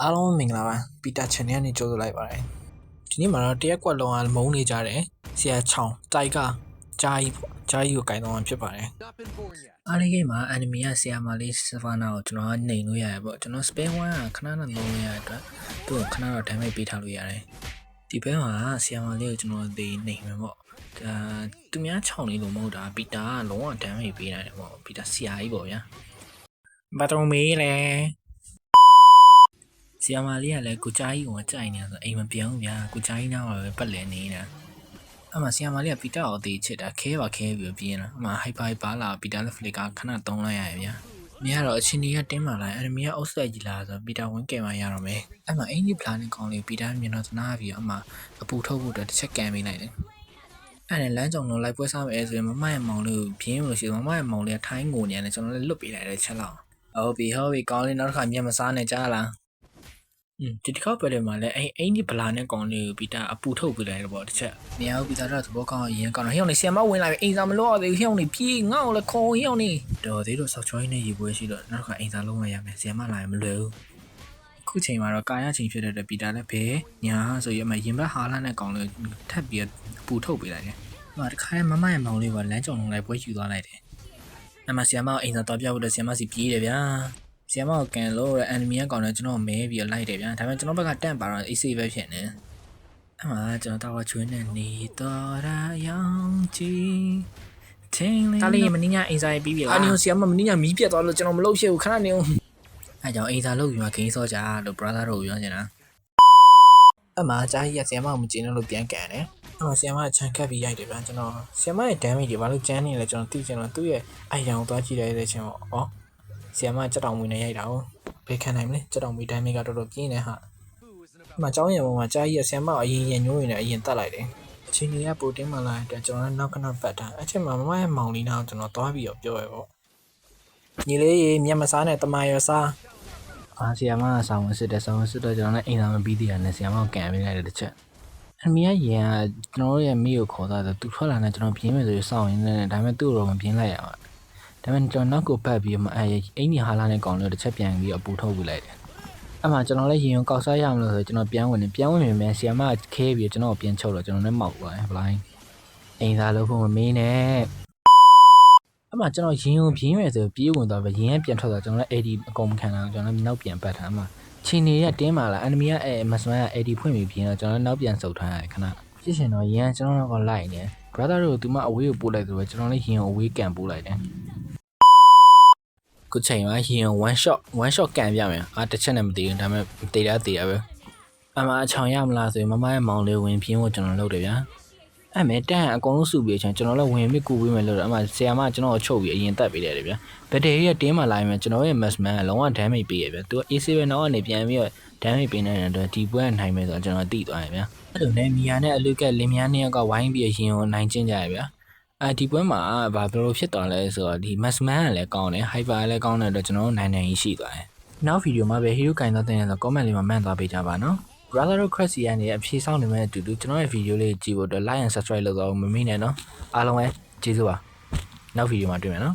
အားလုံးမင်္ဂလာပါပီတာ channel နဲ့ကြိုဆိုလိုက်ပါတယ်ဒီနေ့မှာတော့တရက်ကွက်လုံးကမုန်းနေကြတယ်ဆရာချောင်းတိုက်ကဂျာကြီးကိုကင်တော့မှာဖြစ်ပါတယ်အားလေးကိမှာ enemy ကဆရာမလေးစဖာနာကိုကျွန်တော်ကနေလို့ရတယ်ပေါ့ကျွန်တော် spare 1ကခဏနဲ့လုံးရတဲ့အတွက်သူ့ကိုခဏတော့ damage ပေးထားလို့ရတယ်ဒီဘက်မှာဆရာမလေးကိုကျွန်တော်နေမယ်ပေါ့သူများချောင်းလေးလို့မဟုတ်တာပီတာကလုံးဝ damage ပေးနိုင်တယ်ပေါ့ပီတာဆရာကြီးပေါ့ဗျာဘာတော်မေးလဲဆီယမာလေးကလည်းကိုကြားကြီးကိုကြိုက်နေဆိုအိမ်မပြောင်းဗျာကိုကြားကြီးနားမှာပဲပတ်လည်နေတာအမှဆီယမာလေးကပီတာကိုတေးချစ်တာခဲပါခဲပြီးပြင်းလာအမှဟိုက်ပါလာပီတာလက်ဖလစ်ကခဏတုံးလိုက်ရဗျာမင်းကတော့အချင်းကြီးကတင်းမာလာအန်မီကအုပ်ဆက်ကြီးလာဆိုပီတာဝင်းကယ်မှရတော့မယ်အမှအင်ကြီးဖလာနေကောင်းလေးပီတာမြင်တော့သနာပြီးအမှအပူထုတ်ဖို့တစ်ချက်ကန်ပေးလိုက်တယ်အဲ့ဒါလမ်းကြောင်လုံးလိုက်ပွဲစားမယ်ဆိုရင်မမရဲ့မောင်လေးကိုပြင်းလို့ရှိရင်မမရဲ့မောင်လေးကထိုင်းငိုနေတယ်ကျွန်တော်လည်းလွတ်ပေးလိုက်တယ်ချက်လောက်ဟုတ်ပြီကောင်းလေးနောက်တစ်ခါမျက်မစားနဲ့ကြားလားဒီတစ်ခေါက်ပဲလေမှာလဲအင်းဒီဗလာနဲ့ကောင်လေးကိုပီတာအပူထုတ်ပေးလိုက်တယ်ပေါ့တစ်ချက်မရဘူးပီတာတော့သဘောကောင်းရင်ကောင်းတော့ဟိအောင်နေဆီယမဝင်လာပြီအိမ်စာမလို့ရသေးဘူးဟိအောင်နေပြေးငေါ့လည်းခေါ်ဟိအောင်နေတော်သေးတော့ဆောက်ချွိုင်းနဲ့ရေပွဲရှိတော့နောက်တစ်ခါအိမ်စာလုံးမရမယ်ဆီယမလာရင်မလွယ်ဘူးခုချိန်မှာတော့ကာယချိန်ဖြစ်တဲ့ပီတာလည်းပဲညာဆိုရမှရင်ဘတ်ဟာလာနဲ့ကောင်လေးထပ်ပြီးအပူထုတ်ပေးလိုက်တယ်ဟိုတခါမမရဲ့မောင်လေးကလမ်းကြုံလုံးလိုက်ပွဲယူသွားလိုက်တယ်အမဆီယမအိမ်စာတော့ပြဖို့တဲ့ဆီယမစီပြေးတယ်ဗျာဆီယမကိုကန်လို့တဲ့ enemy ကကောင်လည်းကျွန်တော်မဲပြီးလိုက်တယ်ဗျာဒါပေမဲ့ကျွန်တော်ဘက်ကတန့်ပါတော့ AC ပဲဖြစ်နေအမှကျွန်တော်တော့ချွေးနေနေတော့ရာရောင်ကြီးချင်းလေးဒါလေးမင်းညာအိမ်စာရေးပြီးပြီလားအနီကိုဆီယမမင်းညာမီးပြတ်သွားလို့ကျွန်တော်မလုပ်ဖြစ်ဘူးခဏနေအောင်အဲကြောင့်အိမ်စာလုပ်ပြီးမှဂိမ်းစောကြလို့ brother တို့ပြောနေတာအမှဂျာကြီးကဆီယမကိုမကျင်းလို့ပြန်ကန်တယ်ဆီယမချန်ခတ်ပြီးရိုက်တယ်ဗျာကျွန်တော်ဆီယမရဲ့ damage တွေဘာလို့ကျန်းနေလဲကျွန်တော်သိချင်တော့သူ့ရဲ့အိုင်ရောင်သွားကြည့်ရတဲ့ချင်းပေါ့ဆီယမကြက်တောင်မွေးနဲ့ရိုက်တာ哦ဘယ်ခံနိုင်မလဲကြက်တောင်မွေးတိုင်းမိကတော်တော်ပြင်းနေဟာအမှကျောင်းရံပေါ်မှာကြားကြီးရဆီယမအရင်ညိုးနေတယ်အရင်တက်လိုက်တယ်အချိန်ကြီးကပိုတင်းမှလာတဲ့အတွက်ကျွန်တော်လည်းနောက်ကပတ်တာအချိန်မှာမမရဲ့မောင်လေးနာကိုကျွန်တော်သွားပြီးတော့ပြောရပေါ့ညီလေးရေမျက်မစားနဲ့တမရစားဆီယမကဆောင်းဝင်စစ်တယ်ဆောင်းဝင်စစ်တော့ကျွန်တော်လည်းအိမ်သာမပြီးသေးရနဲ့ဆီယမကိုကန်ပေးလိုက်တယ်တစ်ချက်အမေကရင်ကကျွန်တော်ရဲ့မိကိုခေါ်သွားတယ်သူထွက်လာတယ်ကျွန်တော်ပြင်းမယ်ဆိုစောင့်ရင်းနဲ့ဒါပေမဲ့သူ့ကိုတော့မပြင်းလိုက်ရပါဒါပေမဲ့ကျွန်တော်နောက်ကိုပတ်ပြီးမှအင်းဒီဟာလာနဲ့ကောင်လို့တစ်ချက်ပြန်ပြီးအပူထုတ်ပြလိုက်တယ်အဲ့မှာကျွန်တော်လည်းရင်ကောက်စားရမလို့ဆိုကျွန်တော်ပြန်ဝင်မယ်ဆီယမခဲပြီးကျွန်တော်ပြန်ချုပ်တော့ကျွန်တော်လည်းမောက်သွားတယ်ဘလိုင်းအိမ်သားလို့ဖို့မမင်းနဲ့အဲ့မှာကျွန်တော်ရင်ကိုပြင်းမယ်ဆိုပြေးဝင်သွားပဲရင်ကပြန်ထွက်သွားကျွန်တော်လည်း AD အကုန်ခံလာကျွန်တော်လည်းနောက်ပြန်ပတ်ထားမှာချင်းနေရတင်းပါလား enemy ကမစမန်က AD ဖွင့်ပြီးပြင်းတော့ကျွန်တော်လည်းနောက်ပြန်ဆုတ်ထားရတယ်ခဏဖြစ်ရှင်တော့ရင်ကျွန်တော်တော့လိုက်နေ brother တို့သူမအဝေးကိုပို့လိုက်ဆိုတော့ကျွန်တော်လည်းရင်ကိုအဝေးကန်ပို့လိုက်တယ်ခုချိန်မှာရင် one shot ကန်ပြမယ်တစ်ချက်နဲ့မတည်ဘူးဒါပေမဲ့တည်တာပဲအမှအချောင်ရမလားဆိုရင်မမရဲ့မောင်လေးဝင်ပြင်းဖို့ကျွန်တော်လုပ်တယ်ဗျာအဲ့မဲ့တန်းအကုန်လုံးစုပြီးကျွန်တော်လည်းဝင်ပြီးကူပေးမယ်လို့တော့အမှဆရာမကျွန်တော်ကိုချုပ်ပြီးအရင်တက်ပေးတယ်ဗျာဘက်တရီကတင်းမှလာရင်ကျွန်တော်ရဲ့ massman ကလုံးဝ damage ပေးရဗျာသူက AC ပဲနောက်ကနေပြန်ပြီးတော့ damage ပေးနေတဲ့အတွက်ဒီပွဲနိုင်မယ်ဆိုတော့ကျွန်တော်သိသွားရဗျာအဲ့လိုနဲ့မီယာနဲ့အလူကလင်းမြန်းနှစ်ယောက်ကဝိုင်းပြီးရင်ကိုနိုင်ကျင့်ကြရဗျာဒီပွဲမှာဘယ်လိုဖြစ်သွားလဲဆိုတော့ဒီ massman ကလည်းကောင်းတယ် hyper ကလည်းကောင်းတဲ့အတွက်ကျွန်တော်နိုင်ကြီးရှိသွားတယ်နောက်ဗီဒီယိုမှာပဲ hero ကင်တော့တဲ့ဆို comment လေးမှာမှန်သွားပေးကြပါနော် brother တို့ crazy ကနေအဖြေဆောင်နေမဲ့အတူတူကျွန်တော်ရဲ့ဗီဒီယိုလေးကြည့်ဖို့အတွက် like and subscribe လုပ်တော့မမေ့နဲ့နော်အားလုံးပဲကျေးဇူးပါနောက်ဗီဒီယိုမှာတွေ့မယ်နော်